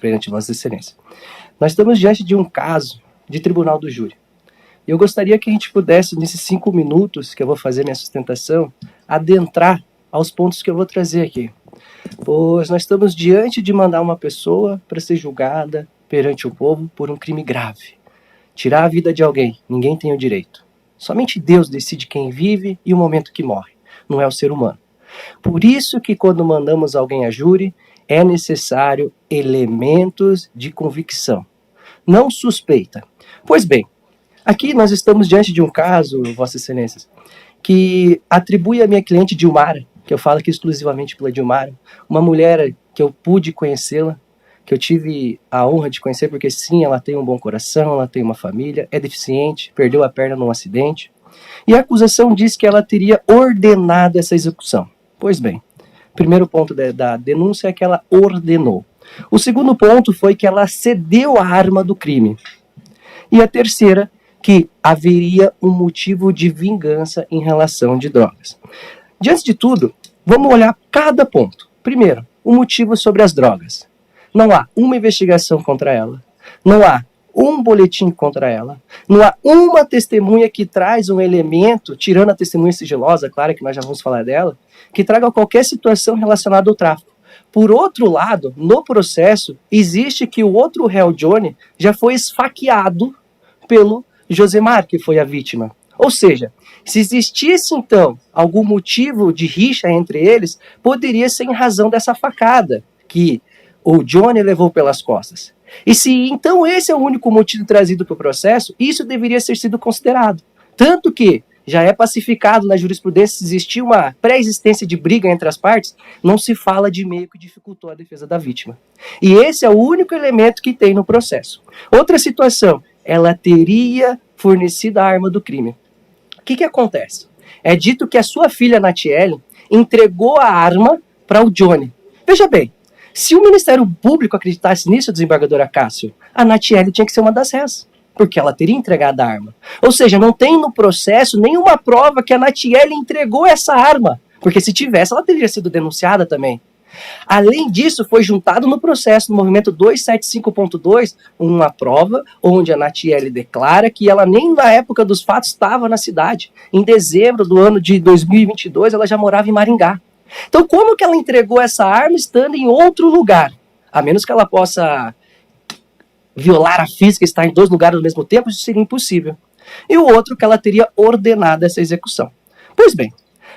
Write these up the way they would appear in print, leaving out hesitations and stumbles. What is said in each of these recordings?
perante Vossa Excelência. Nós estamos diante de um caso de tribunal do júri. Eu gostaria que a gente pudesse, nesses 5 minutos que eu vou fazer minha sustentação, adentrar aos pontos que eu vou trazer aqui. Pois nós estamos diante de mandar uma pessoa para ser julgada perante o povo por um crime grave. Tirar a vida de alguém, ninguém tem o direito. Somente Deus decide quem vive e o momento que morre, não é o ser humano. Por isso que quando mandamos alguém a júri, é necessário elementos de convicção, não suspeita. Pois bem, aqui nós estamos diante de um caso, Vossas Excelências, que atribui a minha cliente Dilmara, que eu falo aqui exclusivamente pela Dilmara, uma mulher que eu pude conhecê-la, que eu tive a honra de conhecer, porque sim, ela tem um bom coração, ela tem uma família, é deficiente, perdeu a perna num acidente, e a acusação diz que ela teria ordenado essa execução. Pois bem, o primeiro ponto da denúncia é que ela ordenou. O segundo ponto foi que ela cedeu a arma do crime. E a terceira, que haveria um motivo de vingança em relação de drogas. Diante de tudo, vamos olhar cada ponto. Primeiro, o motivo sobre as drogas. Não há uma investigação contra ela. Não há um boletim contra ela. Não há uma testemunha que traz um elemento, tirando a testemunha sigilosa, claro que nós já vamos falar dela, que traga qualquer situação relacionada ao tráfico. Por outro lado, no processo, existe que o outro réu, Johnny, já foi esfaqueado pelo Josemar, que foi a vítima. Ou seja, se existisse, então, algum motivo de rixa entre eles, poderia ser em razão dessa facada que o Johnny levou pelas costas. E se, então, esse é o único motivo trazido para o processo, isso deveria ser sido considerado. Tanto que já é pacificado na jurisprudência, se existir uma pré-existência de briga entre as partes, não se fala de meio que dificultou a defesa da vítima. E esse é o único elemento que tem no processo. Outra situação, ela teria fornecido a arma do crime. O que acontece? É dito que a sua filha, Natiele, entregou a arma para o Johnny. Veja bem, se o Ministério Público acreditasse nisso, desembargadora Cássio, a Natiele tinha que ser uma das réus, porque ela teria entregado a arma. Ou seja, não tem no processo nenhuma prova que a Natiele entregou essa arma, porque se tivesse, ela teria sido denunciada também. Além disso, foi juntado no processo, no movimento 275.2, uma prova onde a Natiele declara que ela nem na época dos fatos estava na cidade. Em dezembro do ano de 2022, ela já morava em Maringá. Então, como que ela entregou essa arma estando em outro lugar? A menos que ela possa violar a física e estar em 2 lugares ao mesmo tempo, isso seria impossível. E o outro, que ela teria ordenado essa execução. Pois bem,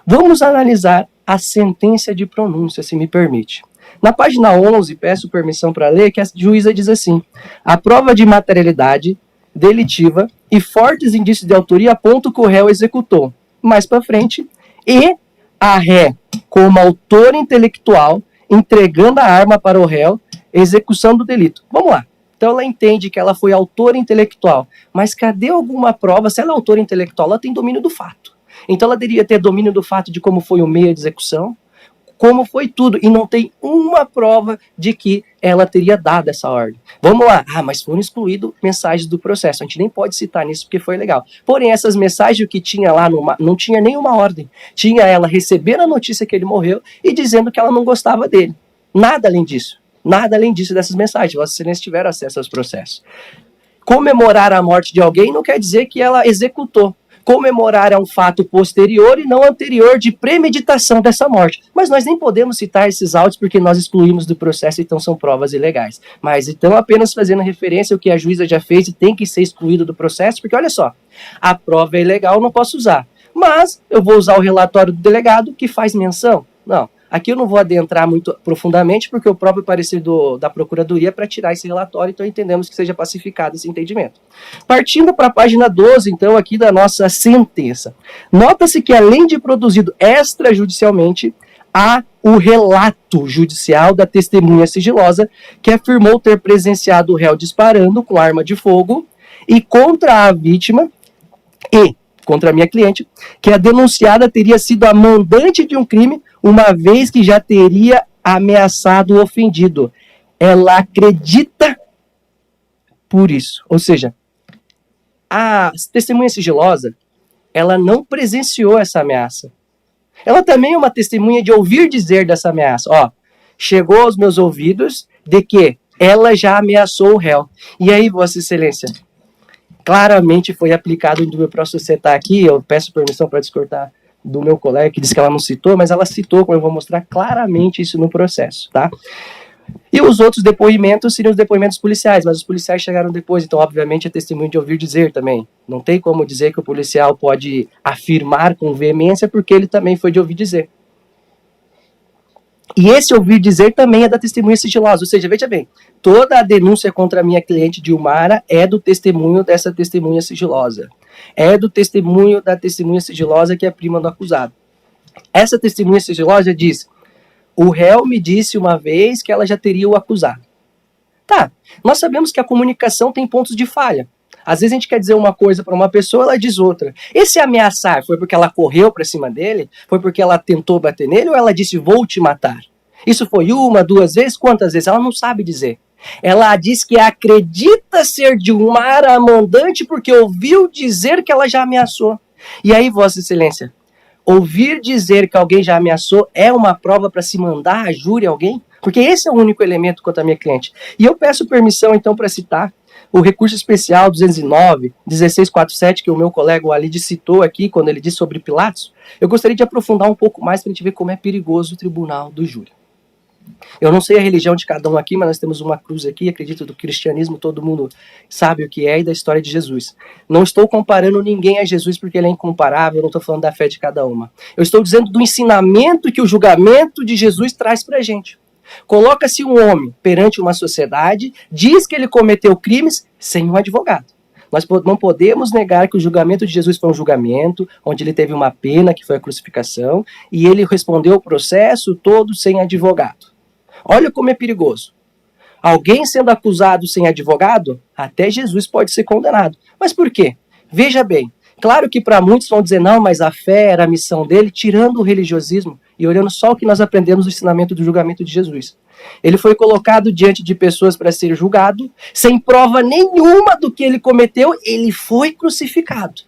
vamos analisar a sentença de pronúncia, se me permite. Na página 11, peço permissão para ler, que a juíza diz assim: a prova de materialidade delitiva e fortes indícios de autoria apontam que o réu executou. Mais para frente, e a ré, como autor intelectual, entregando a arma para o réu, execução do delito. Vamos lá. Então ela entende que ela foi autora intelectual, mas cadê alguma prova? Se ela é autora intelectual, ela tem domínio do fato. Então ela deveria ter domínio do fato de como foi o meio de execução, como foi tudo, e não tem uma prova de que ela teria dado essa ordem. Vamos lá, mas foram excluídas mensagens do processo, a gente nem pode citar nisso porque foi legal. Porém, essas mensagens que tinha lá, não tinha nenhuma ordem, tinha ela recebendo a notícia que ele morreu e dizendo que ela não gostava dele. Nada além disso dessas mensagens. Vossa Excelência tiveram acesso aos processos. Comemorar a morte de alguém não quer dizer que ela executou. Comemorar é um fato posterior e não anterior de premeditação dessa morte. Mas nós nem podemos citar esses autos porque nós excluímos do processo, então são provas ilegais. Mas então apenas fazendo referência ao que a juíza já fez e tem que ser excluído do processo, porque olha só, a prova é ilegal, eu não posso usar. Mas eu vou usar o relatório do delegado que faz menção? Não. Aqui eu não vou adentrar muito profundamente, porque o próprio parecer da Procuradoria é para tirar esse relatório, então entendemos que seja pacificado esse entendimento. Partindo para a página 12, então, aqui da nossa sentença. Nota-se que, além de produzido extrajudicialmente, há o relato judicial da testemunha sigilosa, que afirmou ter presenciado o réu disparando com arma de fogo e contra a vítima e contra a minha cliente, que a denunciada teria sido a mandante de um crime, uma vez que já teria ameaçado o ofendido. Ela acredita por isso. Ou seja, a testemunha sigilosa, ela não presenciou essa ameaça. Ela também é uma testemunha de ouvir dizer dessa ameaça. Chegou aos meus ouvidos de que ela já ameaçou o réu. E aí, Vossa Excelência, claramente foi aplicado em dúvida para societar aqui, eu peço permissão para discordar do meu colega que disse que ela não citou, mas ela citou, como eu vou mostrar claramente isso no processo, tá? E os outros depoimentos seriam os depoimentos policiais, mas os policiais chegaram depois, então obviamente é testemunho de ouvir dizer também. Não tem como dizer que o policial pode afirmar com veemência, porque ele também foi de ouvir dizer. E esse ouvir dizer também é da testemunha sigilosa, ou seja, veja bem, toda a denúncia contra a minha cliente Dilmara é do testemunho dessa testemunha sigilosa. É do testemunho da testemunha sigilosa que é prima do acusado. Essa testemunha sigilosa diz: o réu me disse uma vez que ela já teria o acusado. Tá, nós sabemos que a comunicação tem pontos de falha. Às vezes a gente quer dizer uma coisa para uma pessoa, ela diz outra. Esse ameaçar foi porque ela correu para cima dele? Foi porque ela tentou bater nele? Ou ela disse, vou te matar? Isso foi uma, duas vezes? Quantas vezes? Ela não sabe dizer. Ela diz que acredita ser Dilmara a mandante porque ouviu dizer que ela já ameaçou. E aí, Vossa Excelência, ouvir dizer que alguém já ameaçou é uma prova para se mandar a júri alguém? Porque esse é o único elemento contra a minha cliente. E eu peço permissão, então, para citar o recurso especial 209-1647, que o meu colega Walid citou aqui, quando ele disse sobre Pilatos. Eu gostaria de aprofundar um pouco mais para a gente ver como é perigoso o tribunal do júri. Eu não sei a religião de cada um aqui, mas nós temos uma cruz aqui, acredito do cristianismo, todo mundo sabe o que é, e da história de Jesus. Não estou comparando ninguém a Jesus porque ele é incomparável, eu não estou falando da fé de cada uma. Eu estou dizendo do ensinamento que o julgamento de Jesus traz para a gente. Coloca-se um homem perante uma sociedade, diz que ele cometeu crimes sem um advogado. Nós não podemos negar que o julgamento de Jesus foi um julgamento, onde ele teve uma pena, que foi a crucificação, e ele respondeu o processo todo sem advogado. Olha como é perigoso. Alguém sendo acusado sem advogado, até Jesus pode ser condenado. Mas por quê? Veja bem, claro que para muitos vão dizer, não, mas a fé era a missão dele, tirando o religiosismo e olhando só o que nós aprendemos do ensinamento do julgamento de Jesus. Ele foi colocado diante de pessoas para ser julgado, sem prova nenhuma do que ele cometeu, ele foi crucificado.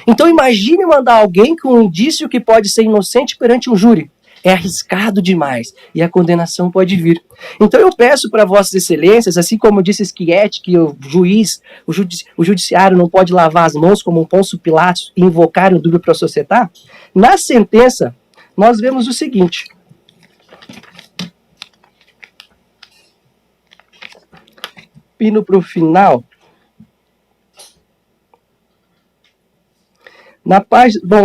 Então imagine mandar alguém com um indício que pode ser inocente perante um júri. É arriscado demais e a condenação pode vir. Então eu peço para vossas excelências, assim como disse Schietti, que o juiz, o judiciário não pode lavar as mãos como um Pôncio Pilatos e invocar o dúvida para societar, na sentença nós vemos o seguinte. Indo para o final,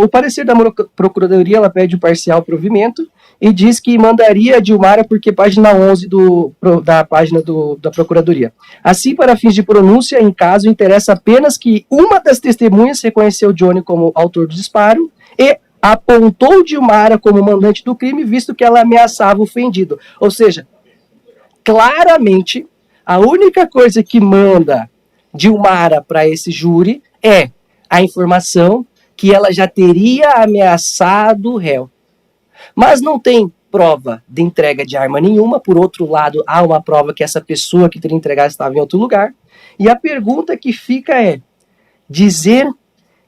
o parecer da Procuradoria, ela pede o parcial provimento e diz que mandaria a Dilmara porque página 11 da página da Procuradoria. Assim, para fins de pronúncia, em caso, interessa apenas que uma das testemunhas reconheceu Johnny como autor do disparo e apontou Dilmara como mandante do crime, visto que ela ameaçava o ofendido. Ou seja, claramente, a única coisa que manda Dilmara para esse júri é a informação que ela já teria ameaçado o réu. Mas não tem prova de entrega de arma nenhuma. Por outro lado, há uma prova que essa pessoa que teria entregado estava em outro lugar. E a pergunta que fica é, dizer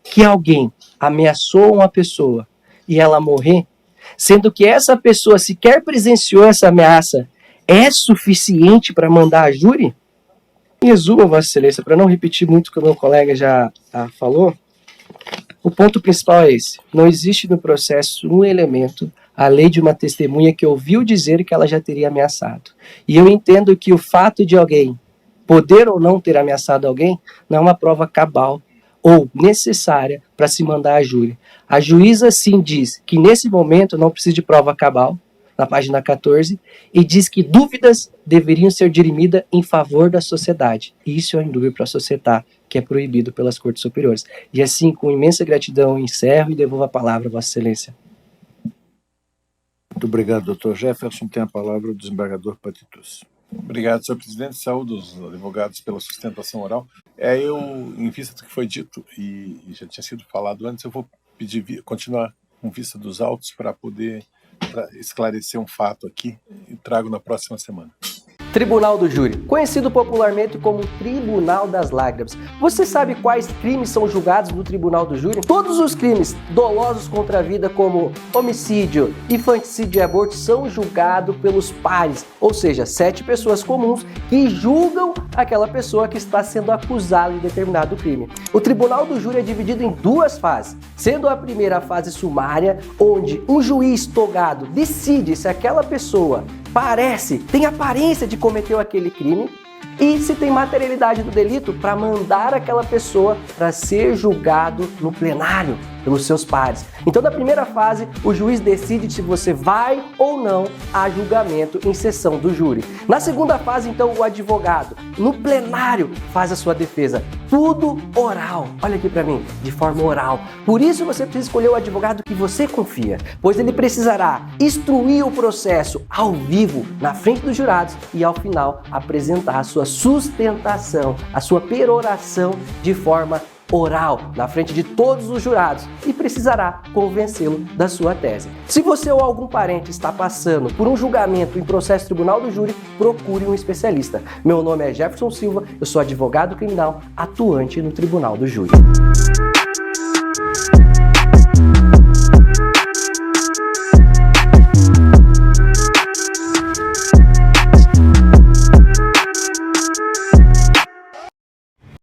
que alguém ameaçou uma pessoa e ela morrer, sendo que essa pessoa sequer presenciou essa ameaça, é suficiente para mandar a júri? Em resumo, Vossa Excelência, para não repetir muito o que o meu colega já falou, o ponto principal é esse. Não existe no processo um elemento, a lei de uma testemunha que ouviu dizer que ela já teria ameaçado. E eu entendo que o fato de alguém poder ou não ter ameaçado alguém não é uma prova cabal ou necessária para se mandar a júri. A juíza sim diz que nesse momento não precisa de prova cabal, na página 14, e diz que dúvidas deveriam ser dirimidas em favor da sociedade. Isso é indúbio para societar, que é proibido pelas Cortes Superiores. E assim, com imensa gratidão, encerro e devolvo a palavra a Vossa Excelência. Muito obrigado, doutor Jefferson. Tem a palavra o desembargador Patitus. Obrigado, senhor presidente. Saúdo os advogados pela sustentação oral. Eu, em vista do que foi dito e já tinha sido falado antes, eu vou pedir continuar com vista dos autos para poder esclarecer um fato aqui e trago na próxima semana. Tribunal do Júri, conhecido popularmente como Tribunal das Lágrimas. Você sabe quais crimes são julgados no Tribunal do Júri? Todos os crimes dolosos contra a vida, como homicídio, infanticídio e aborto, são julgados pelos pares, ou seja, 7 pessoas comuns que julgam aquela pessoa que está sendo acusada de determinado crime. O Tribunal do Júri é dividido em 2 fases, sendo a primeira fase sumária, onde um juiz togado decide se aquela pessoa tem aparência de cometer aquele crime e se tem materialidade do delito para mandar aquela pessoa para ser julgado no plenário pelos seus pares. Então, na primeira fase, o juiz decide se você vai ou não a julgamento em sessão do júri. Na segunda fase, então, o advogado, no plenário, faz a sua defesa. Tudo oral. Olha aqui para mim, de forma oral. Por isso, você precisa escolher o advogado que você confia, pois ele precisará instruir o processo ao vivo, na frente dos jurados e, ao final, apresentar a sua sustentação, a sua peroração de forma oral, na frente de todos os jurados, e precisará convencê-lo da sua tese. Se você ou algum parente está passando por um julgamento em processo tribunal do júri, procure um especialista. Meu nome é Jefferson Silva, eu sou advogado criminal atuante no Tribunal do Júri.